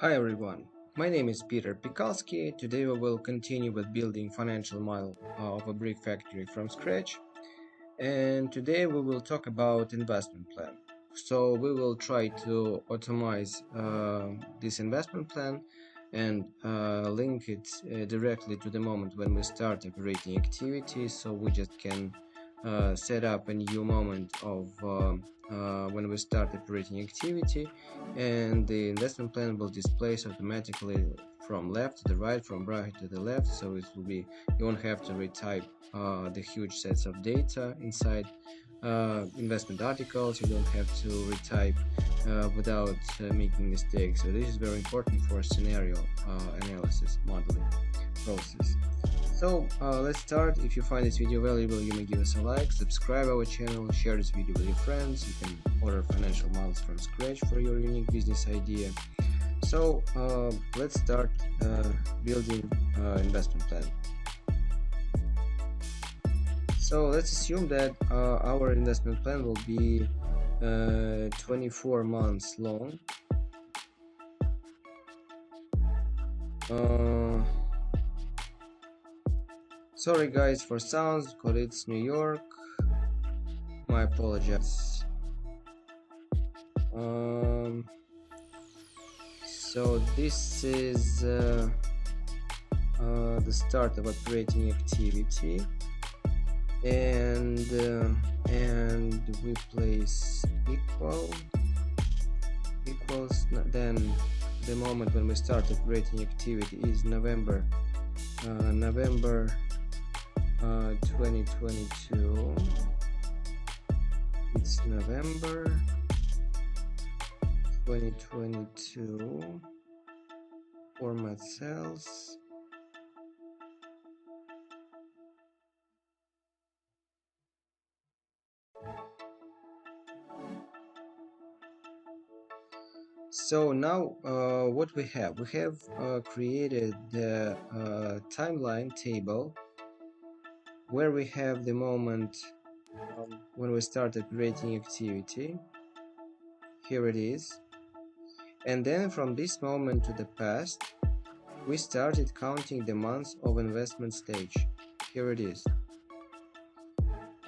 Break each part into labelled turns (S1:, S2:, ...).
S1: Hi everyone, my name is piterpakulski. Today we will continue with building financial model of a brick factory from scratch, and today we will talk about investment plan. So we will try to automate this investment plan and link it directly to the moment when we start operating activity, so we just can set up a new moment of when we start operating activity, and the investment plan will display automatically from left to the right, from right to the left, so it will be, you won't have to retype the huge sets of data inside investment articles. You don't have to retype without making mistakes. So this is very important for scenario analysis modeling process. So let's start. If you find this video valuable, you may give us a like, subscribe our channel, share this video with your friends. You can order financial models from scratch for your unique business idea. So let's start building investment plan. So let's assume that our investment plan will be 24 months long. Sorry guys for sounds, because it's New York. My apologies. So this is the start of operating activity, and we place equals. Then the moment when we start operating activity is November 2022. It's November 2022. Format cells. So now what we have created the timeline table where we have the moment when we start operating activity. Here it is. And then from this moment to the past, we started counting the months of investment stage. Here it is.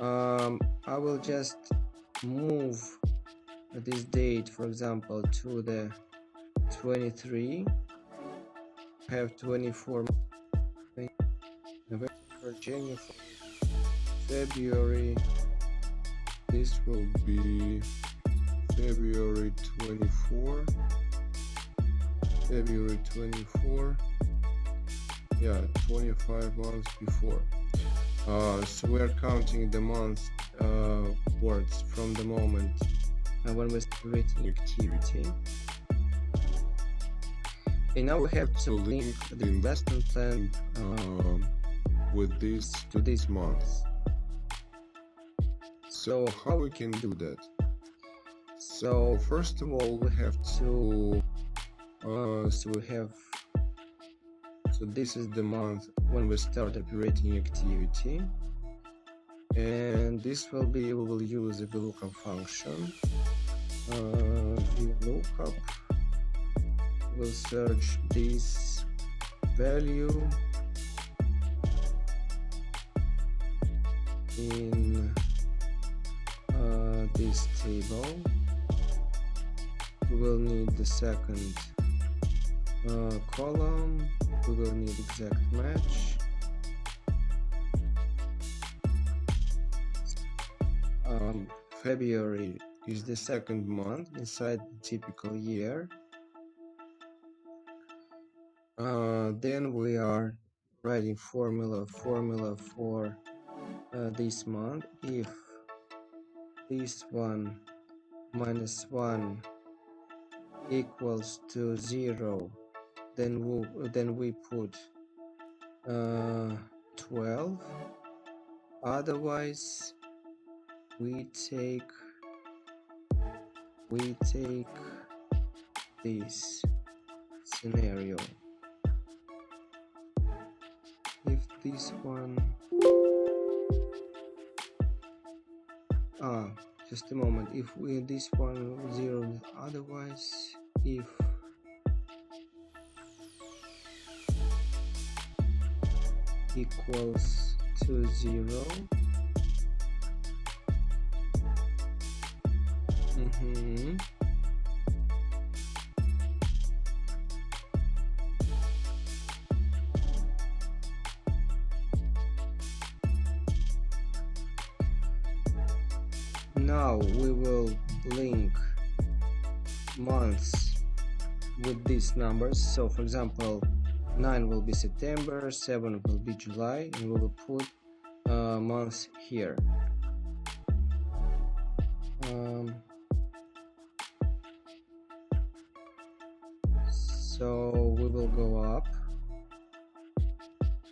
S1: I will just move this date, for example, to the 23. Have 24 November, January, February. This will be February 24. February 24. Yeah, 25 months before. So we're counting the months words from the moment when we're operating activity. And now we have to link the investment plan with this to these months. So how we can do that? So first of all, we have to so this is the month when we start operating activity, and this will be, we will use the Lookup function. Lookup will search this value in this table. We will need the second column. We will need exact match. February is the second month inside the typical year. Then we are writing formula for this month. If this one minus 1 equals to 0, then we put 12. Otherwise we take this scenario. If this one just a moment, if we this one 0, otherwise if equals to 0. Now we will link months with these numbers. So for example, 9 will be September, 7 will be July, and we will put months here. So we will go up.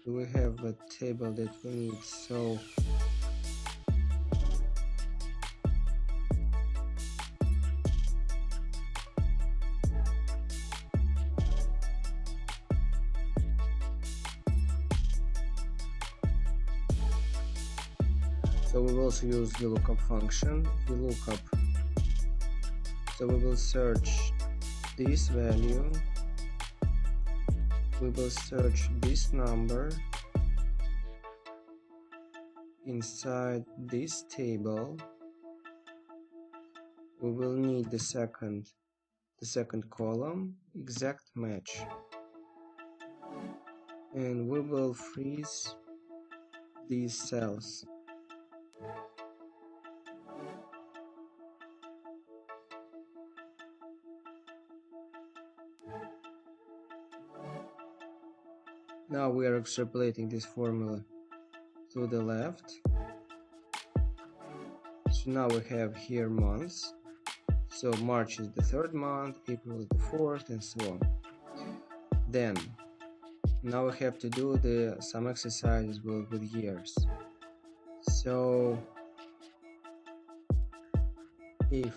S1: We have a table that we need. So we will also use the lookup function, the lookup. So we will search this value, we will search this number inside this table. We will need the second column, exact match, and we will freeze these cells. Now we are extrapolating this formula to the left. So now we have here months. So March is the 3rd month, April is the 4th, and so on. Then now we have to do some exercises with years. So if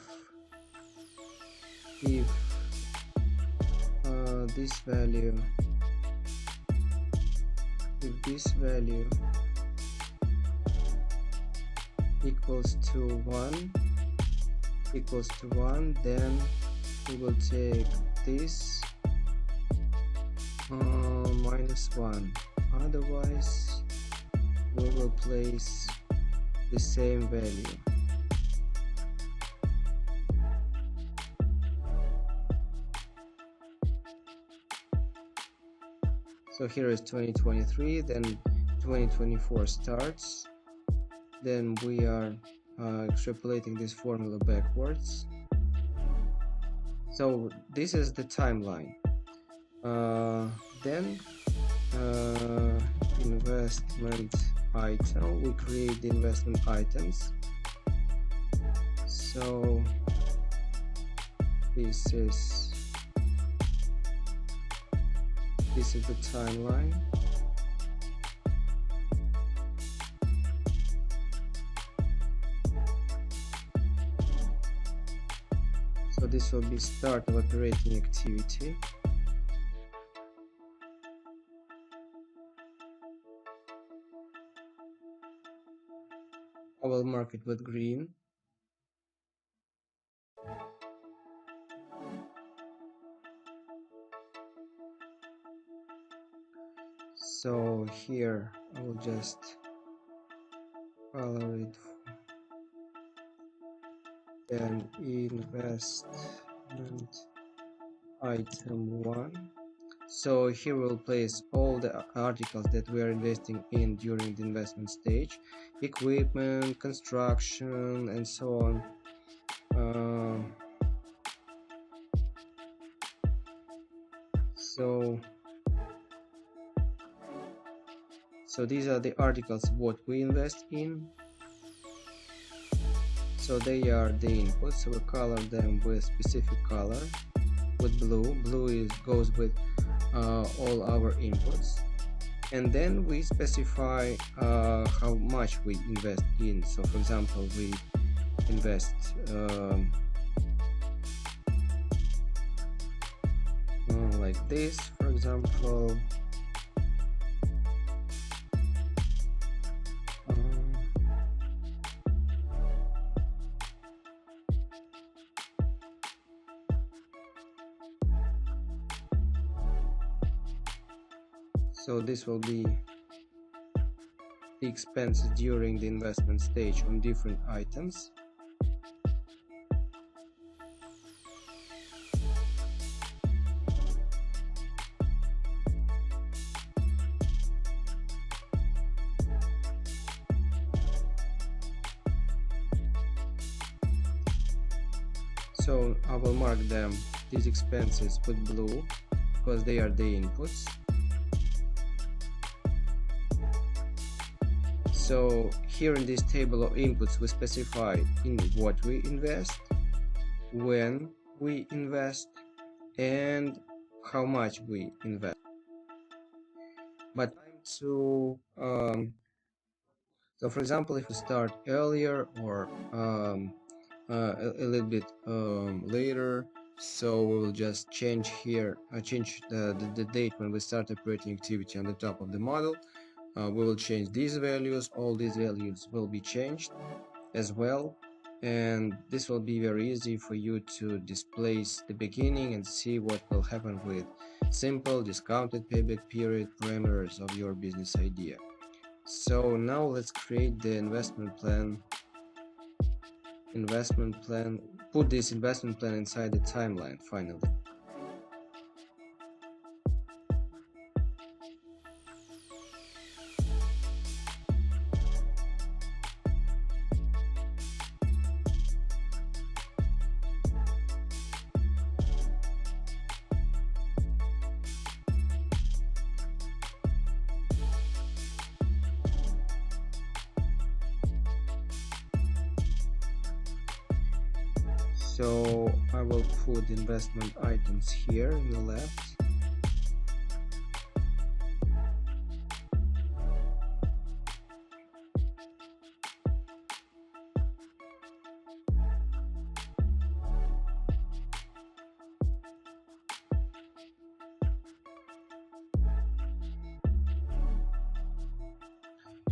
S1: this value equals to 1, then we will take this minus 1. Otherwise we will place the same value. So here is 2023, then 2024 starts. Then we are extrapolating this formula backwards. So this is the timeline. Then investment item, we create the investment items. So this is the timeline. So this will be start of operating activity. I will mark it with green. So here I will just color it. Then investment item 1. So here we'll place all the articles that we are investing in during the investment stage: equipment, construction, and so on. So these are the articles what we invest in. So they are the inputs. So we color them with specific color, with blue. Blue goes with all our inputs, and then we specify how much we invest in. So for example, we invest like this, for example. So this will be the expenses during the investment stage on different items. So I will mark them, these expenses, with blue because they are the inputs. So here in this table of inputs we specify in what we invest, when we invest, and how much we invest. But so for example, if we start earlier or a little bit later, so we will just change here, change the date when we start operating activity on the top of the model. We will change these values, all these values will be changed as well, and this will be very easy for you to displace the beginning and see what will happen with simple discounted payback period parameters of your business idea. So now let's create the investment plan. Put this investment plan inside the timeline finally. So I will put investment items here on the left.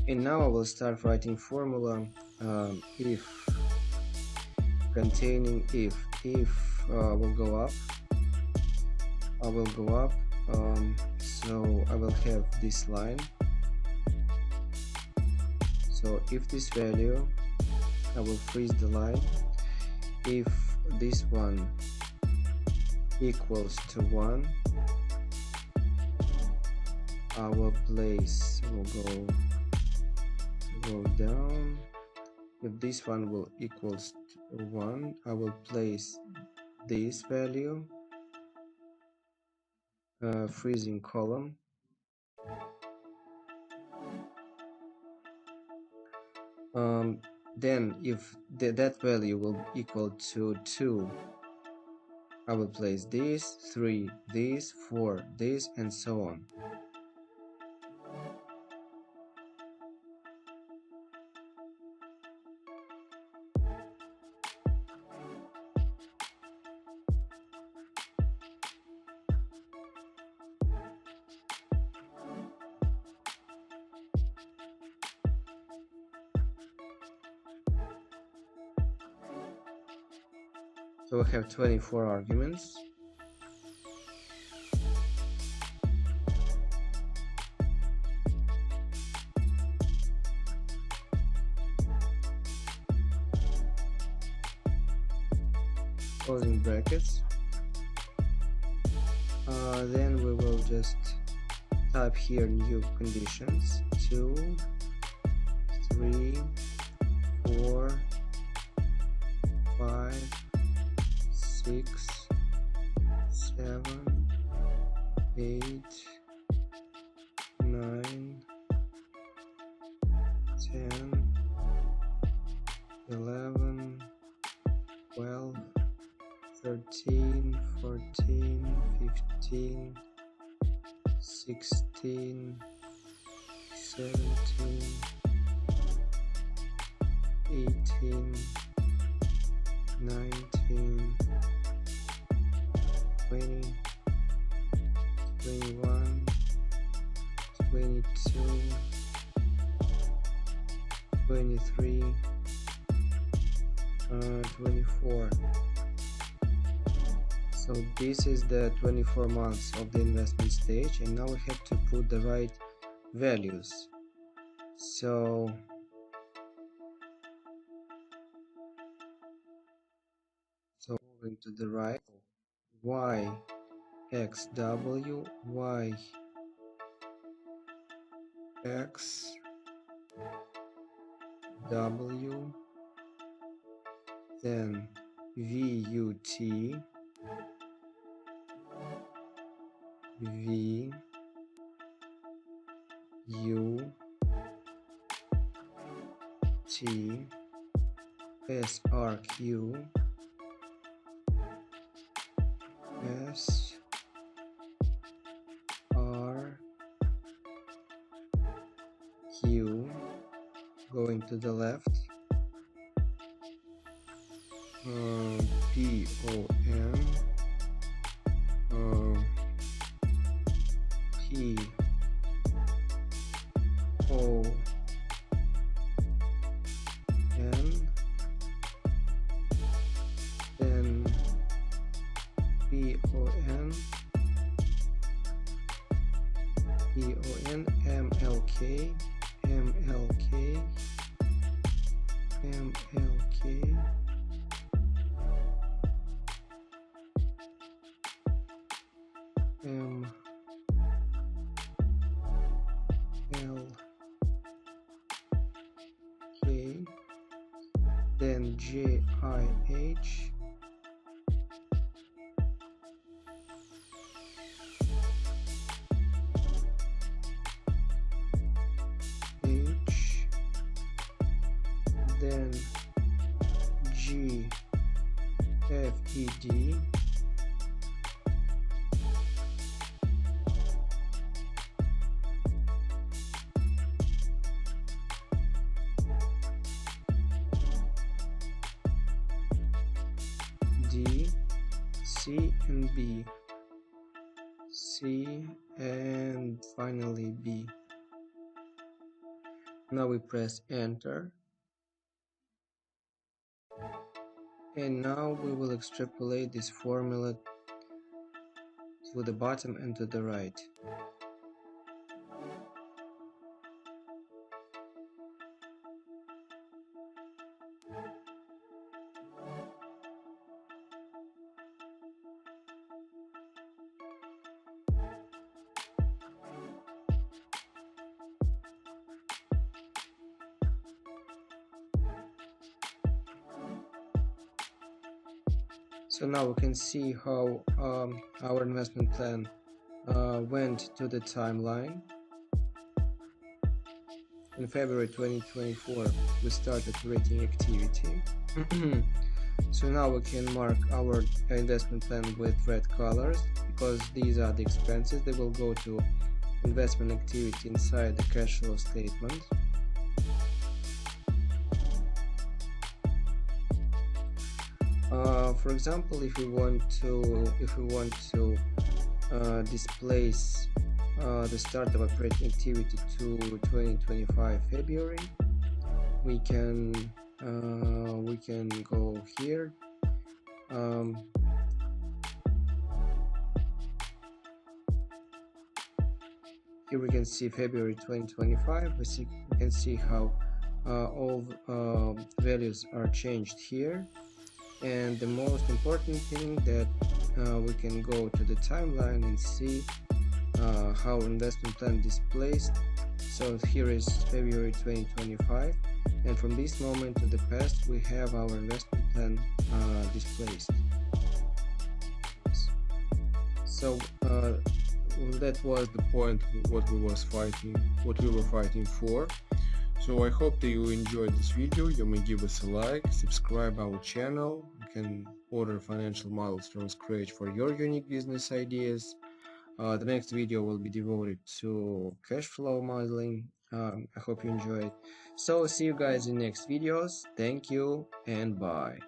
S1: And now I will start writing formula if containing if will go up, I will go up, so I will have this line. So if this value, I will freeze the line. If this one equals to 1, I will place, will go down. If this one will equals to 1, I will place this value, freezing column. Then if that value will equal to 2, I will place this, 3, this, 4, this, and so on. So we have 24 arguments. Closing brackets. Then we will just type here new conditions: 2, 3, 4, 5, 6, 7, 8, 9, 10, 11, 12, 13, 14, 15, 16, 17, 18, 19, 20, 21, 22, 23, 24. So this is the 24 months of the investment stage, and now we have to put the right values. So moving to the right, y x w y x w, then v u t v u t s r q s r q, going to the left, p o n p o n, then p o n m l k m l k m l k m l k, then j i h h, then g f e d, d, c and b, c and finally b. Now we press enter, and now we will extrapolate this formula to the bottom and to the right. So now we can see how our investment plan went to the timeline. In February 2024, we started rating activity. So now we can mark our investment plan with red colors, because these are the expenses. They will go to investment activity inside the cash flow statement. For example, if we want to displace the start of operating activity to 2025 February, we can go here. Here we can see February 2025. We can see how all values are changed here. And the most important thing, that we can go to the timeline and see how investment plan displaced. So here is February 2025, and from this moment to the past we have our investment plan displaced. So that was the point what we were fighting for. So I hope that you enjoyed this video. You may give us a like, subscribe our channel. You can order financial models from scratch for your unique business ideas. The next video will be devoted to cash flow modeling. I hope you enjoyed. So see you guys in next videos. Thank you and bye.